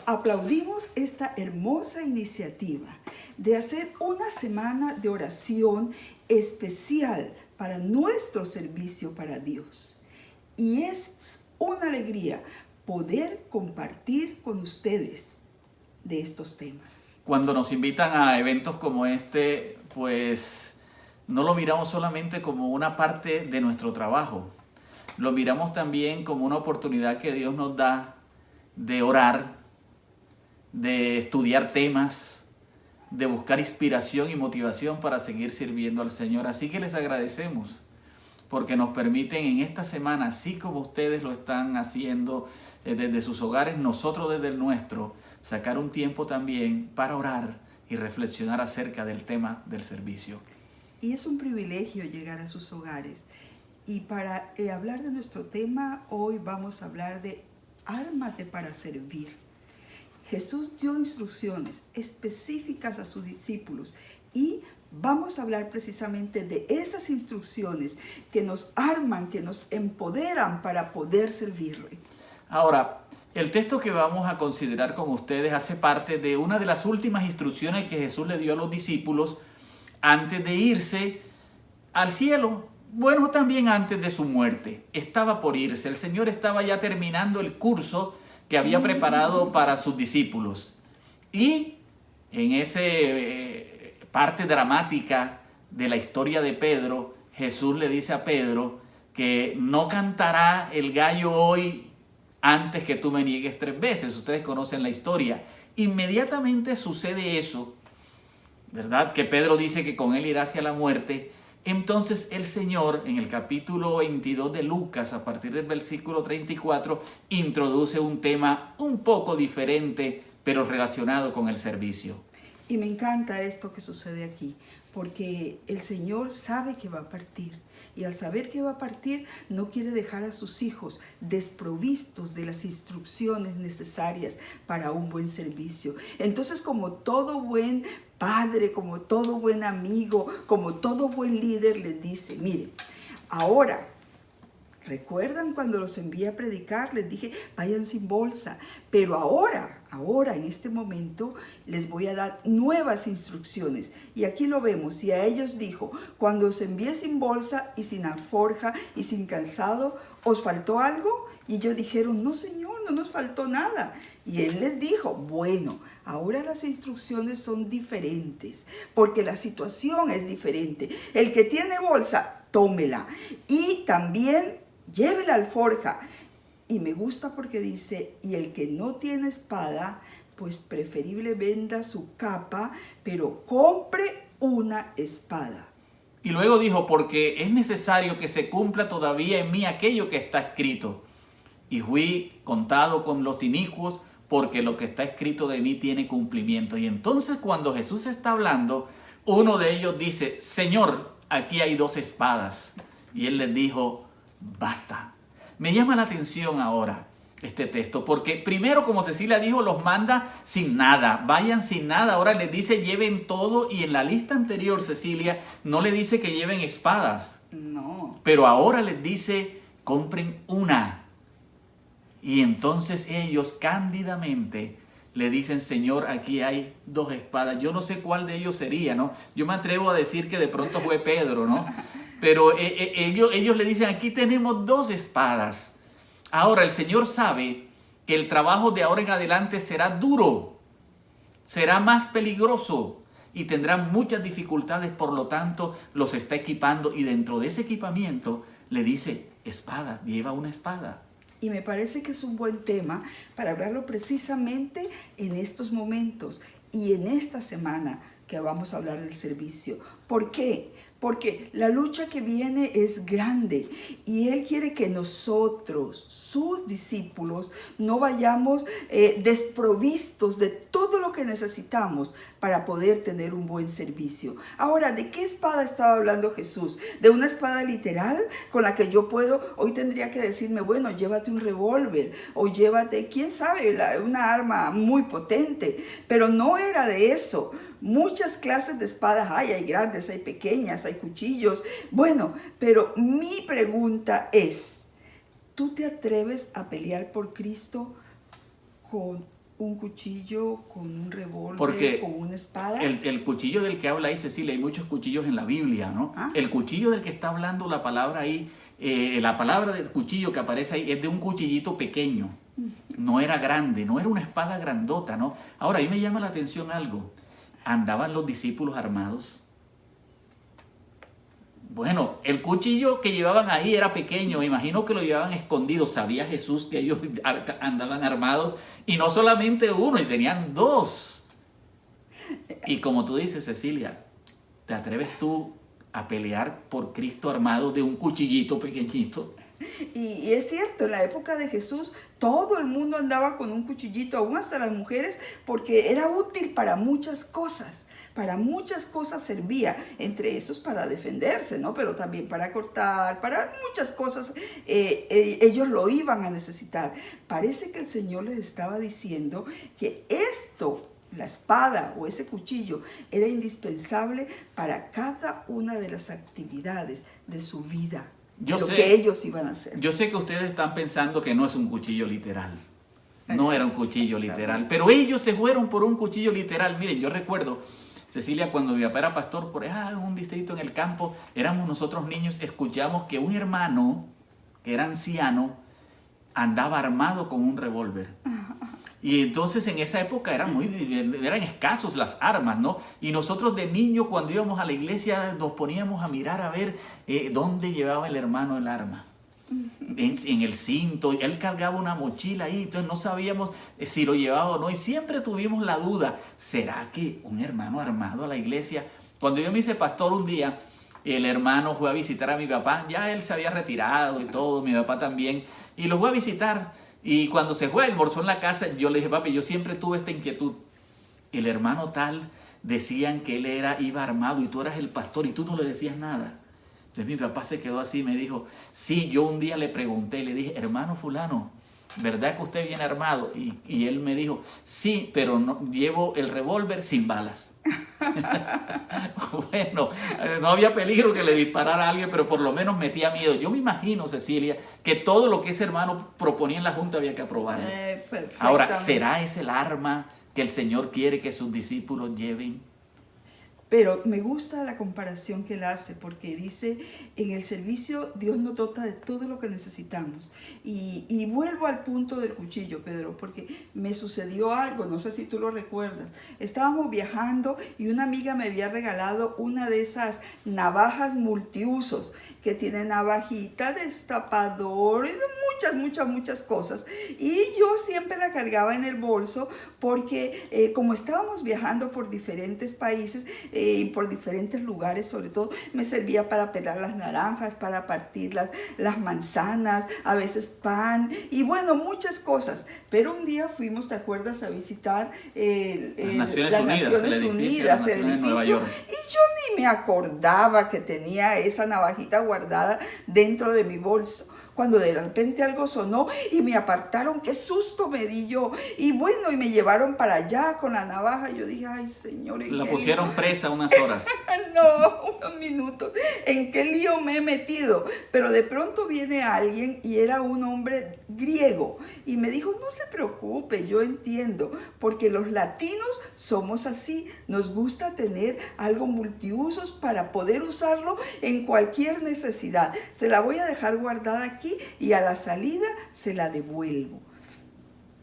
Aplaudimos esta hermosa iniciativa de hacer una semana de oración especial para nuestro servicio para Dios. Y es una alegría poder compartir con ustedes de estos temas. Cuando nos invitan a eventos como este, pues no lo miramos solamente como una parte de nuestro trabajo. Lo miramos también como una oportunidad que Dios nos da de orar, de estudiar temas, de buscar inspiración y motivación para seguir sirviendo al Señor. Así que les agradecemos porque nos permiten en esta semana, así como ustedes lo están haciendo desde sus hogares, nosotros desde el nuestro, sacar un tiempo también para orar y reflexionar acerca del tema del servicio. Y es un privilegio llegar a sus hogares. Y para hablar de nuestro tema, hoy vamos a hablar de ármate para servir. Jesús dio instrucciones específicas a sus discípulos y vamos a hablar precisamente de esas instrucciones que nos arman, que nos empoderan para poder servirle. Ahora, el texto que vamos a considerar con ustedes hace parte de una de las últimas instrucciones que Jesús le dio a los discípulos antes de irse al cielo. Bueno, también antes de su muerte. Estaba por irse. El Señor estaba ya terminando el curso que había preparado para sus discípulos. Y en esa parte dramática de la historia de Pedro, Jesús le dice a Pedro que no cantará el gallo hoy antes que tú me niegues 3 veces. Ustedes conocen la historia. Inmediatamente sucede eso, ¿verdad? Que Pedro dice que con él irá hacia la muerte. Entonces el Señor, en el capítulo 22 de Lucas, a partir del versículo 34, introduce un tema un poco diferente, pero relacionado con el servicio. Y me encanta esto que sucede aquí, porque el Señor sabe que va a partir. Y al saber que va a partir, no quiere dejar a sus hijos desprovistos de las instrucciones necesarias para un buen servicio. Entonces, como todo buen padre, como todo buen amigo, como todo buen líder, les dice, mire, ahora, ¿recuerdan cuando los envié a predicar? Les dije, vayan sin bolsa. Pero ahora, en este momento, les voy a dar nuevas instrucciones. Y aquí lo vemos. Y a ellos dijo, cuando os envié sin bolsa y sin alforja y sin calzado, ¿os faltó algo? Y ellos dijeron, no, Señor, no nos faltó nada. Y Él les dijo, bueno, ahora las instrucciones son diferentes, porque la situación es diferente. El que tiene bolsa, tómela. Y también lleve la alforja. Y me gusta porque dice, y el que no tiene espada, pues preferible venda su capa, pero compre una espada. Y luego dijo, porque es necesario que se cumpla todavía en mí aquello que está escrito. Y fui contado con los inicuos, porque lo que está escrito de mí tiene cumplimiento. Y entonces cuando Jesús está hablando, uno de ellos dice, Señor, aquí hay 2 espadas. Y Él les dijo, basta. Me llama la atención ahora este texto, porque primero, como Cecilia dijo, los manda sin nada, vayan sin nada. Ahora les dice lleven todo, y en la lista anterior, Cecilia, no le dice que lleven espadas. No. Pero ahora les dice compren una. Y entonces ellos cándidamente le dicen, Señor, aquí hay 2 espadas. Yo no sé cuál de ellos sería, ¿no? Yo me atrevo a decir que de pronto fue Pedro, ¿no? Pero ellos le dicen, aquí tenemos 2 espadas. Ahora el Señor sabe que el trabajo de ahora en adelante será duro, será más peligroso y tendrán muchas dificultades. Por lo tanto, los está equipando, y dentro de ese equipamiento le dice, espada, lleva una espada. Y me parece que es un buen tema para hablarlo precisamente en estos momentos y en esta semana que vamos a hablar del servicio. ¿Por qué? Porque la lucha que viene es grande y Él quiere que nosotros, sus discípulos, no vayamos desprovistos de todo lo que necesitamos para poder tener un buen servicio. Ahora, ¿de qué espada estaba hablando Jesús? ¿De una espada literal con la que yo puedo? Hoy tendría que decirme, bueno, llévate un revólver o llévate, quién sabe, una arma muy potente. Pero no era de eso. Muchas clases de espadas hay grandes, hay pequeñas, hay cuchillos. Bueno, pero mi pregunta es, ¿tú te atreves a pelear por Cristo con un cuchillo con un revólver, Porque con una espada. el cuchillo del que habla ahí Cecilia, hay muchos cuchillos en la Biblia, ¿no? El cuchillo del que está hablando la palabra ahí, la palabra del cuchillo que aparece ahí es de un cuchillito pequeño. No era grande, no era una espada grandota, ¿no? Ahora, a mí me llama la atención algo. ¿Andaban los discípulos armados? Bueno, el cuchillo que llevaban ahí era pequeño, me imagino que lo llevaban escondido. Sabía Jesús que ellos andaban armados, y no solamente uno, y tenían dos. Y como tú dices, Cecilia, ¿te atreves tú a pelear por Cristo armado de un cuchillito pequeñito? Y es cierto, en la época de Jesús todo el mundo andaba con un cuchillito, aún hasta las mujeres, porque era útil para muchas cosas. Para muchas cosas servía, entre esos para defenderse, ¿no? Pero también para cortar, para muchas cosas ellos lo iban a necesitar. Parece que el Señor les estaba diciendo que esto, la espada o ese cuchillo, era indispensable para cada una de las actividades de su vida, que ellos iban a hacer. Yo sé que ustedes están pensando que no es un cuchillo literal. No era un cuchillo literal, pero ellos se fueron por un cuchillo literal. Miren, yo recuerdo, Cecilia, cuando mi papá era pastor por allá en un distrito en el campo, éramos nosotros niños, escuchamos que un hermano, que era anciano, andaba armado con un revólver. Y entonces en esa época eran escasos las armas, ¿no? Y nosotros de niños, cuando íbamos a la iglesia, nos poníamos a mirar a ver dónde llevaba el hermano el arma. En el cinto, él cargaba una mochila ahí, entonces no sabíamos si lo llevaba o no, y siempre tuvimos la duda, ¿será que un hermano armado a la iglesia? Cuando yo me hice pastor un día, el hermano fue a visitar a mi papá, ya él se había retirado y todo, mi papá también, y lo fue a visitar, y cuando se fue, almorzó en la casa, yo le dije, papi, yo siempre tuve esta inquietud, el hermano tal, decían que él iba armado, y tú eras el pastor, y tú no le decías nada. Entonces mi papá se quedó así y me dijo, sí, yo un día le pregunté, le dije, hermano fulano, ¿verdad que usted viene armado? Y él me dijo, sí, pero no, llevo el revólver sin balas. Bueno, no había peligro que le disparara a alguien, pero por lo menos metía miedo. Yo me imagino, Cecilia, que todo lo que ese hermano proponía en la junta había que aprobarlo. Ahora, ¿será ese el arma que el Señor quiere que sus discípulos lleven? Pero me gusta la comparación que él hace, porque dice, en el servicio Dios nos dota de todo lo que necesitamos. Y vuelvo al punto del cuchillo, Pedro, porque me sucedió algo, no sé si tú lo recuerdas. Estábamos viajando y una amiga me había regalado una de esas navajas multiusos, que tiene navajita, destapador y de muchas cosas. Y yo siempre la cargaba en el bolso, porque como estábamos viajando por diferentes países, y por diferentes lugares, sobre todo me servía para pelar las naranjas, para partir las manzanas, a veces pan y bueno, muchas cosas. Pero un día fuimos, ¿te acuerdas?, a visitar las Naciones Unidas, el edificio Nueva York. Y yo ni me acordaba que tenía esa navajita guardada dentro de mi bolso. Cuando de repente algo sonó y me apartaron, qué susto me di yo. Y bueno, y me llevaron para allá con la navaja. Yo dije, ay, Señor, la pusieron presa unas horas. No, unos minutos. ¿En qué lío me he metido? Pero de pronto viene alguien y era un hombre griego. Y me dijo, no se preocupe, yo entiendo. Porque los latinos somos así. Nos gusta tener algo multiusos para poder usarlo en cualquier necesidad. Se la voy a dejar guardada aquí y a la salida se la devuelvo.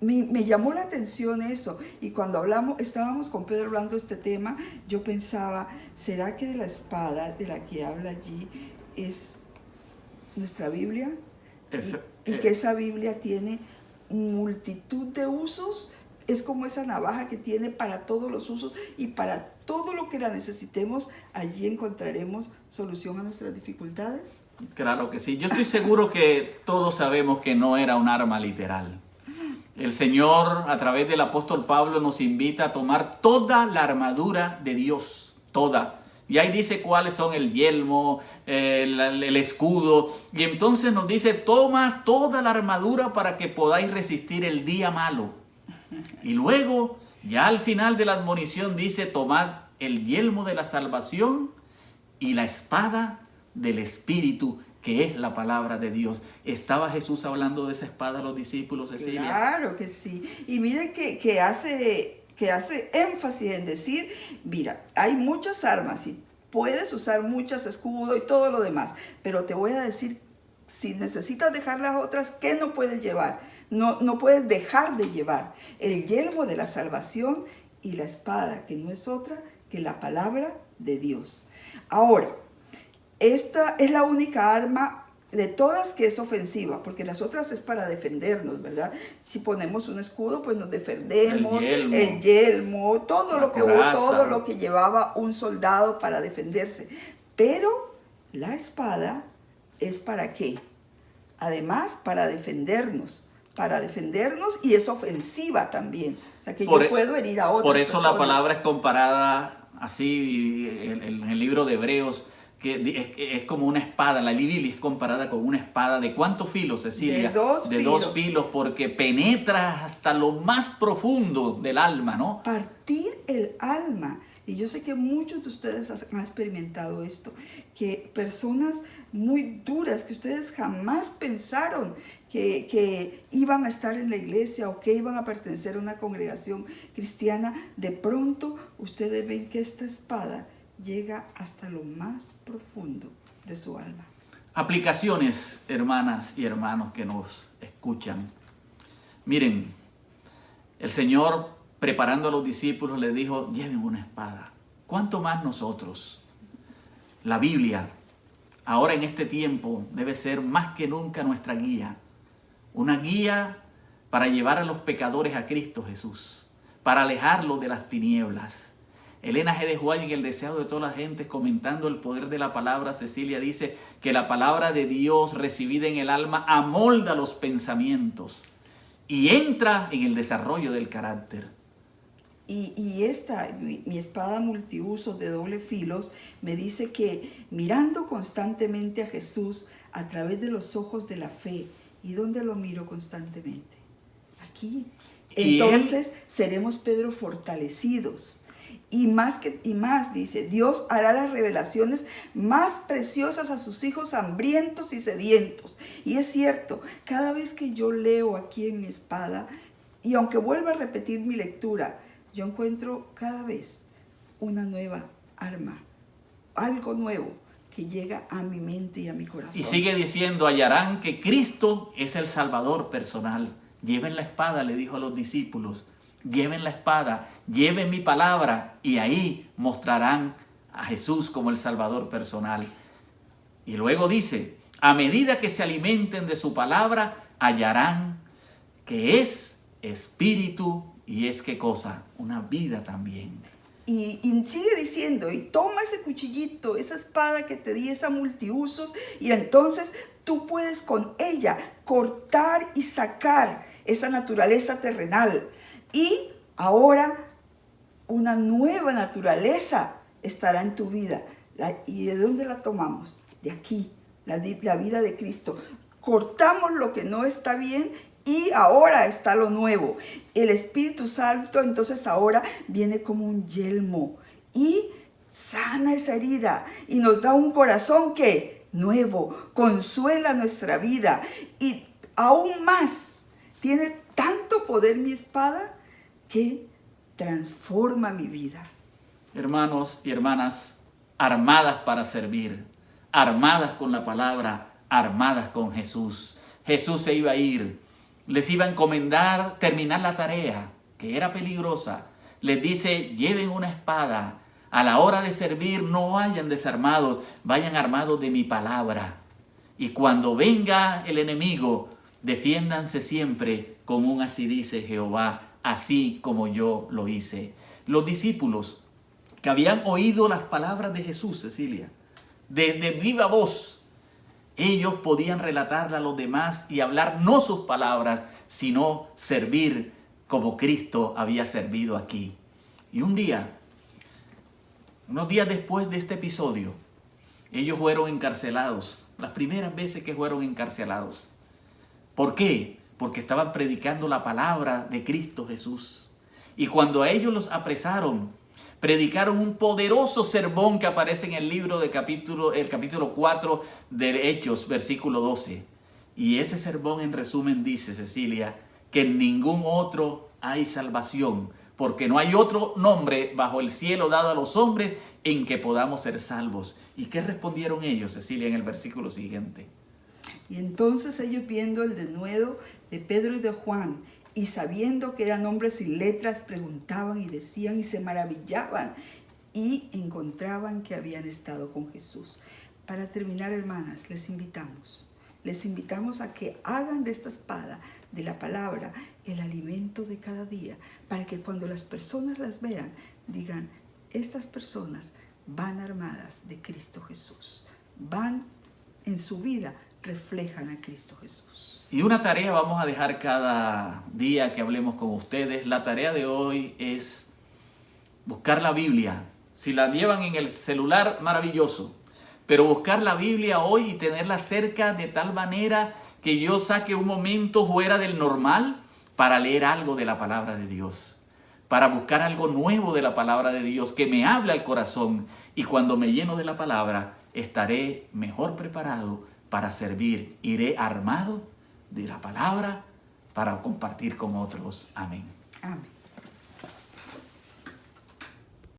Me llamó la atención eso, y cuando estábamos con Pedro hablando de este tema, yo pensaba, ¿será que de la espada de la que habla allí es nuestra Biblia? Y que esa Biblia tiene multitud de usos, es como esa navaja que tiene para todos los usos, y para todo lo que la necesitemos, allí encontraremos solución a nuestras dificultades. Claro que sí. Yo estoy seguro que todos sabemos que no era un arma literal. El Señor, a través del apóstol Pablo, nos invita a tomar toda la armadura de Dios, toda. Y ahí dice cuáles son el yelmo, el escudo. Y entonces nos dice, toma toda la armadura para que podáis resistir el día malo. Y luego, ya al final de la admonición dice, tomad el yelmo de la salvación y la espada del Espíritu, que es la palabra de Dios. ¿Estaba Jesús hablando de esa espada a los discípulos, Cecilia? Claro que sí. Y mire que hace énfasis en decir, mira, hay muchas armas y puedes usar muchas, escudo y todo lo demás, pero te voy a decir, si necesitas dejar las otras, ¿qué no puedes llevar? No puedes dejar de llevar el yelmo de la salvación y la espada, que no es otra que la palabra de Dios. Ahora, esta es la única arma de todas que es ofensiva, porque las otras es para defendernos, ¿verdad? Si ponemos un escudo, pues nos defendemos, el yelmo, todo lo que llevaba un soldado para defenderse. Pero la espada es ¿para qué? Además, para defendernos y es ofensiva también. O sea, que yo puedo herir a otras Por eso personas. la palabra es comparada así en el libro de Hebreos, que es como una espada. La Biblia es comparada con una espada. ¿De cuántos filos, Cecilia? De dos filos, porque penetra hasta lo más profundo del alma, ¿no? Partir el alma. Y yo sé que muchos de ustedes han experimentado esto, que personas muy duras que ustedes jamás pensaron que iban a estar en la iglesia o que iban a pertenecer a una congregación cristiana, de pronto ustedes ven que esta espada llega hasta lo más profundo de su alma. Aplicaciones, hermanas y hermanos que nos escuchan. Miren, el Señor, preparando a los discípulos, les dijo, lleven una espada. ¿Cuánto más nosotros? La Biblia, ahora en este tiempo, debe ser más que nunca nuestra guía. Una guía para llevar a los pecadores a Cristo Jesús, para alejarlos de las tinieblas. Elena G. de Juárez, en El deseo de todas las gentes, comentando el poder de la palabra, Cecilia, dice que la palabra de Dios recibida en el alma amolda los pensamientos y entra en el desarrollo del carácter. Y esta, mi espada multiuso de doble filos, me dice que mirando constantemente a Jesús a través de los ojos de la fe, ¿y dónde lo miro constantemente? Aquí. Entonces seremos, Pedro, fortalecidos. Y más, dice, Dios hará las revelaciones más preciosas a sus hijos hambrientos y sedientos. Y es cierto, cada vez que yo leo aquí en mi espada, y aunque vuelva a repetir mi lectura, yo encuentro cada vez una nueva arma, algo nuevo que llega a mi mente y a mi corazón. Y sigue diciendo, hallarán que Cristo es el Salvador personal. Lleven la espada, le dijo a los discípulos. Lleven la espada, lleven mi palabra y ahí mostrarán a Jesús como el Salvador personal. Y luego dice, a medida que se alimenten de su palabra, hallarán que es espíritu y es ¿qué cosa? Una vida también. Y sigue diciendo, y toma ese cuchillito, esa espada que te di, esa multiusos, y entonces tú puedes con ella cortar y sacar esa naturaleza terrenal. Y ahora una nueva naturaleza estará en tu vida. ¿Y de dónde la tomamos? De aquí, la vida de Cristo. Cortamos lo que no está bien y ahora está lo nuevo. El Espíritu Santo entonces ahora viene como un yelmo y sana esa herida y nos da un corazón que nuevo, consuela nuestra vida y aún más tiene tanto poder mi espada que transforma mi vida. Hermanos y hermanas, armadas para servir, armadas con la palabra, armadas con Jesús. Jesús se iba a ir, les iba a encomendar terminar la tarea, que era peligrosa. Les dice, lleven una espada, a la hora de servir no vayan desarmados, vayan armados de mi palabra. Y cuando venga el enemigo, defiéndanse siempre con un así dice Jehová, así como yo lo hice. Los discípulos que habían oído las palabras de Jesús, Cecilia, de viva voz, ellos podían relatarle a los demás y hablar no sus palabras, sino servir como Cristo había servido aquí. Y un día, unos días después de este episodio, ellos fueron encarcelados, las primeras veces que fueron encarcelados. ¿Por qué? Porque estaban predicando la palabra de Cristo Jesús. Y cuando a ellos los apresaron, predicaron un poderoso sermón que aparece en el libro de el capítulo 4 de Hechos, versículo 12. Y ese sermón en resumen dice, Cecilia, que en ningún otro hay salvación, porque no hay otro nombre bajo el cielo dado a los hombres en que podamos ser salvos. ¿Y qué respondieron ellos, Cecilia, en el versículo siguiente? Y entonces ellos, viendo el denuedo de Pedro y de Juan, y sabiendo que eran hombres sin letras, preguntaban y decían y se maravillaban y encontraban que habían estado con Jesús. Para terminar, hermanas, les invitamos a que hagan de esta espada, de la palabra, el alimento de cada día, para que cuando las personas las vean, digan, estas personas van armadas de Cristo Jesús, van en su vida, reflejan a Cristo Jesús. Y una tarea vamos a dejar cada día que hablemos con ustedes. La tarea de hoy es buscar la Biblia. Si la llevan en el celular, maravilloso. Pero buscar la Biblia hoy y tenerla cerca de tal manera que yo saque un momento fuera del normal para leer algo de la palabra de Dios. Para buscar algo nuevo de la palabra de Dios que me hable al corazón. Y cuando me lleno de la palabra, estaré mejor preparado para servir. Iré armado de la palabra para compartir con otros. Amén. Amén.